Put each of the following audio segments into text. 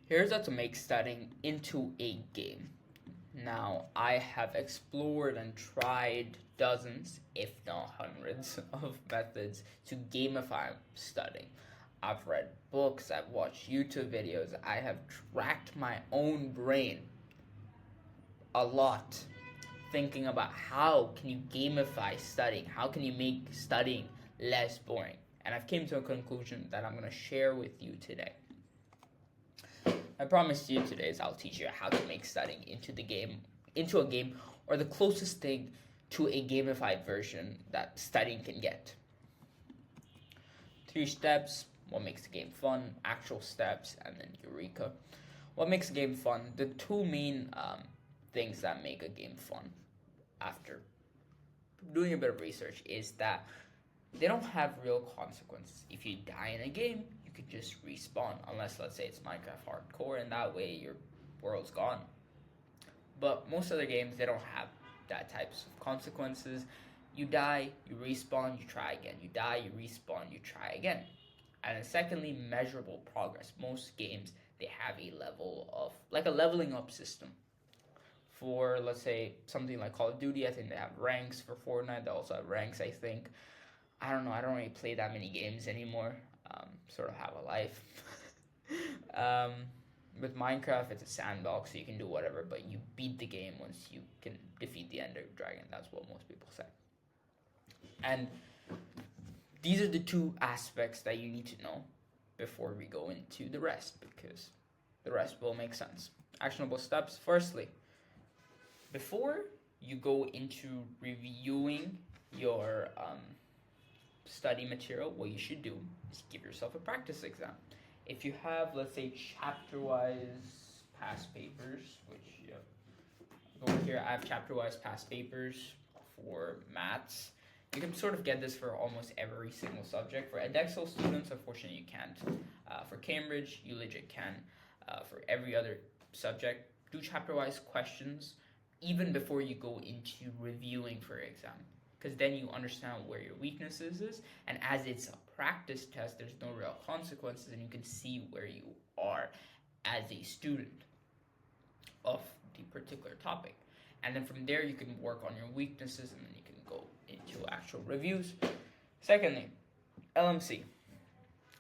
Here's how to make studying into a game. Now, I have explored and tried dozens, if not hundreds, of methods to gamify studying. I've read books, I've watched YouTube videos, I have tracked my own brain a lot thinking about how can you gamify studying, how can you make studying less boring. And I've came to a conclusion that I'm going to share with you today. I promise to you today is I'll teach you how to make studying into a game, or the closest thing to a gamified version that studying can get. 3 steps: what makes the game fun, actual steps, and then Eureka. What makes a game fun? The two main things that make a game fun, after doing a bit of research, is that they don't have real consequences. If you die in a game, you can just respawn, unless, let's say, it's Minecraft Hardcore, and that way your world's gone. But most other games, they don't have that types of consequences. You die, you respawn, you try again. You die, you respawn, you try again. And then secondly, measurable progress. Most games, they have a level of, like a leveling up system. For, let's say, something like Call of Duty, I think they have ranks. For Fortnite, they also have ranks, I think. I don't know, I don't really play that many games anymore. Sort of have a life. With Minecraft, it's a sandbox, so you can do whatever, but you beat the game once you can defeat the Ender Dragon. That's what most people say. And these are the two aspects that you need to know before we go into the rest, because the rest will make sense. Actionable steps. Firstly, before you go into reviewing your study material, what you should do is give yourself a practice exam. If you have, let's say, chapter-wise past papers, which over here I have chapter-wise past papers for maths. You can sort of get this for almost every single subject. For Edexcel students, unfortunately, you can't. For Cambridge, you legit can. For every other subject, do chapter-wise questions even before you go into reviewing for your exam, because then you understand where your weaknesses is, and as it's a practice test, there's no real consequences, and you can see where you are as a student of the particular topic. And then from there, you can work on your weaknesses, and then you can go into actual reviews. Secondly, LMC.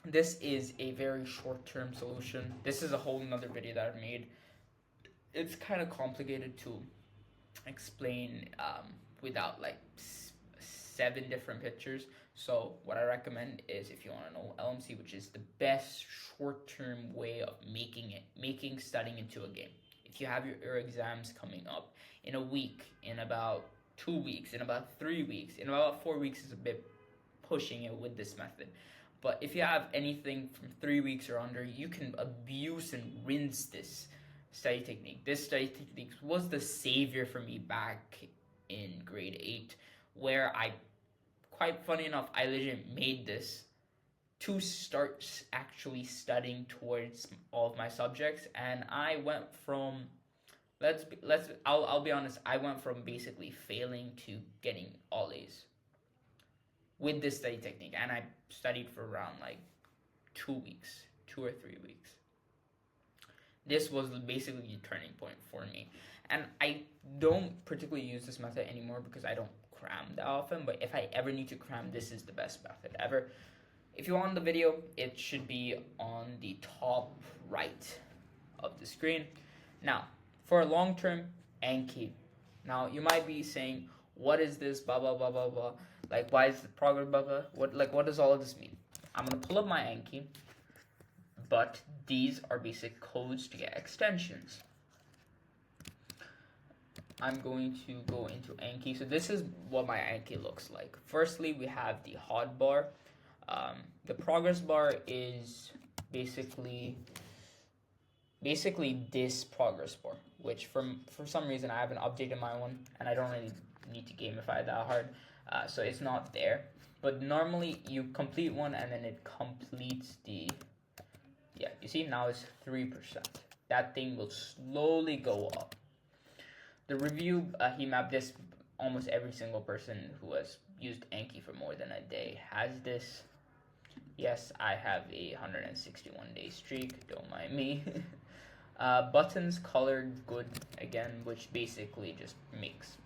This is a very short-term solution. This is a whole nother video that I've made. It's kind of complicated to explain without like 7 different pictures. So what I recommend is, if you want to know LMC, which is the best short-term way of making studying into a game. If you have your exams coming up in a week, in about 2 weeks, in about 3 weeks, in about 4 weeks is a bit pushing it with this method. But if you have anything from 3 weeks or under, you can abuse and rinse this study technique. This study technique was the savior for me back in grade 8, where quite funny enough, I legit made this to start actually studying towards all of my subjects, and I went from, I'll be honest, I went from basically failing to getting all A's with this study technique, and I studied for around like 2 weeks, 2 or 3 weeks. This was basically the turning point for me, and I don't particularly use this method anymore because I don't cram that often, but if I ever need to cram, this is the best method ever. If you want the video, it should be on the top right of the screen. Now, for a long-term Anki. Now, you might be saying, what is this, blah, blah, blah, blah, blah. Like, why is the progress, blah, blah, what does all of this mean? I'm going to pull up my Anki, but these are basic codes to get extensions. I'm going to go into Anki. So this is what my Anki looks like. Firstly, we have the hotbar. The progress bar is basically this progress bar, which for some reason I haven't updated my one, and I don't really need to gamify that hard, so it's not there. But normally you complete one and then it completes the, yeah, you see now it's 3%. That thing will slowly go up. The review, he mapped this, almost every single person who has used Anki for more than a day has this. Yes, I have a 161 day streak, don't mind me. Buttons colored good again, which basically just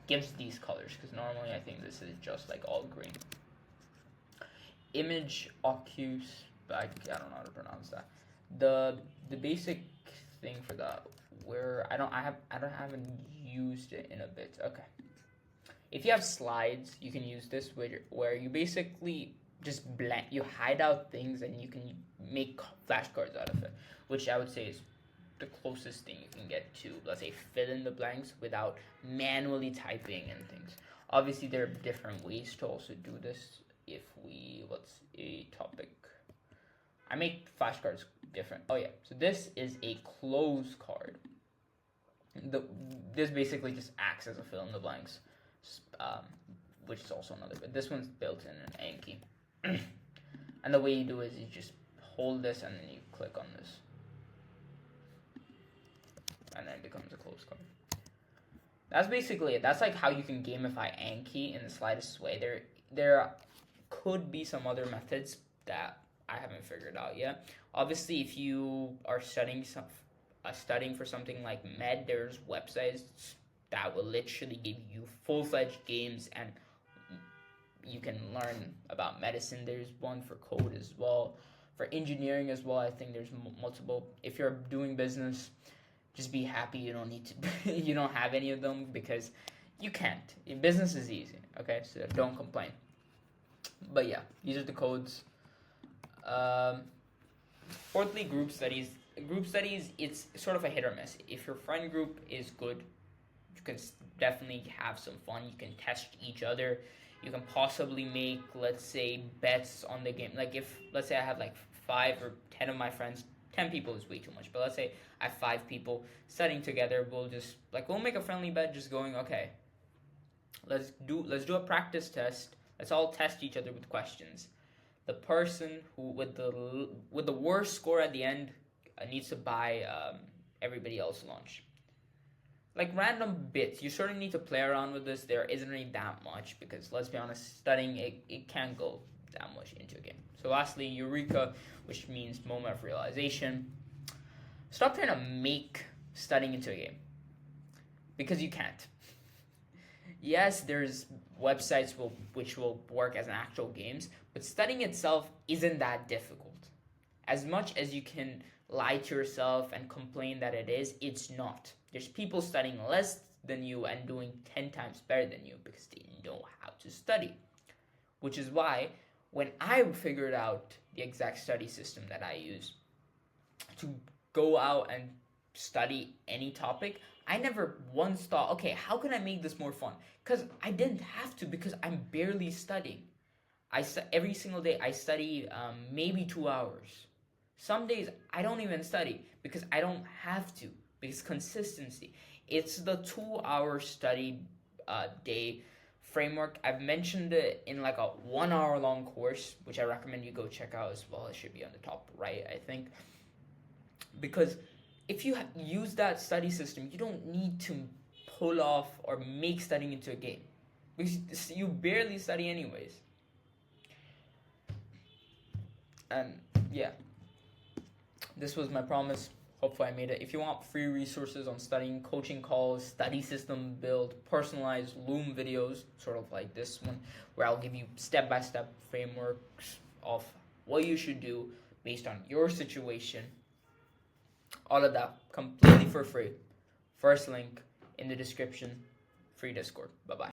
gives these colors, because normally I think this is just like all green. Image occus, but I don't know how to pronounce that. The basic thing for that, where I haven't used it in a bit. Okay. If you have slides, you can use this where you basically just you hide out things and you can make flashcards out of it, which I would say is the closest thing you can get to, let's say, fill in the blanks without manually typing and things. Obviously, there are different ways to also do this. What's a topic? I make flashcards different. Oh yeah, so this is a close card. This basically just acts as a fill in the blanks, which is also another. But this one's built in an Anki, and the way you do it is you just hold this and then you click on this, and then it becomes a close card. That's basically it. That's like how you can gamify Anki in the slightest way. There could be some other methods that I haven't figured out yet. Obviously, if you are studying for something like med, there's websites that will literally give you full-fledged games, and you can learn about medicine. There's one for code as well. For engineering as well, I think there's multiple. If you're doing business, just be happy you don't need to you don't have any of them, because you can't. Business is easy, okay? So don't complain. But yeah, these are the codes. Fourthly, group studies. Group studies, it's sort of a hit or miss. If your friend group is good, you can definitely have some fun. You can test each other. You can possibly make, let's say, bets on the game. Like if, let's say I have like 5 or 10 of my friends. 10 people is way too much, but let's say I have 5 people studying together. We'll make a friendly bet, just going, okay, let's do a practice test. Let's all test each other with questions. The person who with the worst score at the end needs to buy everybody else lunch. Like random bits. You sort of need to play around with this. There isn't really that much, because let's be honest, studying it can't go that much into a game. So lastly, Eureka, which means moment of realization. Stop trying to make studying into a game, because you can't. Yes, there's websites which will work as an actual games, but studying itself isn't that difficult. As much as you can lie to yourself and complain that it is, it's not. There's people studying less than you and doing 10 times better than you because they know how to study. Which is why when I figured out the exact study system that I use to go out and study any topic, I never once thought, okay, how can I make this more fun? Because I didn't have to, because I'm barely studying. Every single day I study maybe 2 hours. Some days I don't even study because I don't have to, because consistency. It's the 2-hour study day framework. I've mentioned it in like a 1 hour long course, which I recommend you go check out as well. It should be on the top right, I think. Because if you use that study system, you don't need to pull off or make studying into a game, because you barely study anyways. And yeah, this was my promise. Hopefully I made it. If you want free resources on studying, coaching calls, study system build, personalized Loom videos, sort of like this one, where I'll give you step-by-step frameworks of what you should do based on your situation, all of that completely for free. First link in the description, free Discord. Bye-bye.